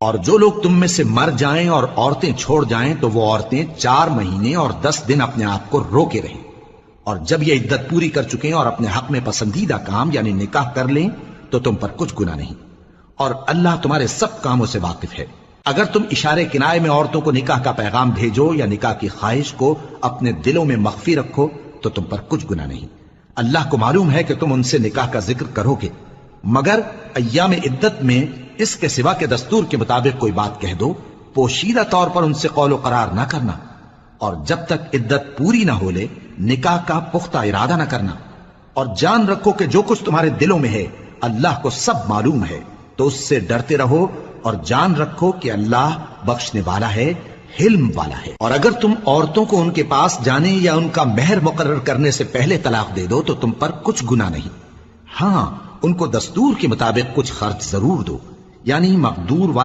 اور جو لوگ تم میں سے مر جائیں اور عورتیں چھوڑ جائیں تو وہ عورتیں 4 مہینے اور 10 دن اپنے آپ کو روکے رہیں، اور جب یہ عدت پوری کر چکیں اور اپنے حق میں پسندیدہ کام یعنی نکاح کر لیں تو تم پر کچھ گناہ نہیں، اور اللہ تمہارے سب کاموں سے واقف ہے۔ اگر تم اشارے کنائے میں عورتوں کو نکاح کا پیغام بھیجو یا نکاح کی خواہش کو اپنے دلوں میں مخفی رکھو تو تم پر کچھ گناہ نہیں، اللہ کو معلوم ہے کہ تم ان سے نکاح کا ذکر کرو گے، مگر ایام عدت میں اس کے سوا کے دستور کے مطابق کوئی بات کہہ دو، پوشیدہ طور پر ان سے قول و قرار نہ کرنا، اور جب تک عدت پوری نہ ہو لے نکاح کا پختہ ارادہ نہ کرنا، اور جان رکھو کہ جو کچھ تمہارے دلوں میں ہے اللہ کو سب معلوم ہے، تو اس سے ڈرتے رہو اور جان رکھو کہ اللہ بخشنے والا ہے، حلم والا ہے۔ اور اگر تم عورتوں کو ان کے پاس جانے یا ان کا مہر مقرر کرنے سے پہلے طلاق دے دو تو تم پر کچھ گناہ نہیں، ہاں ان کو دستور کے مطابق کچھ خرچ ضرور دو، یعنی مقدور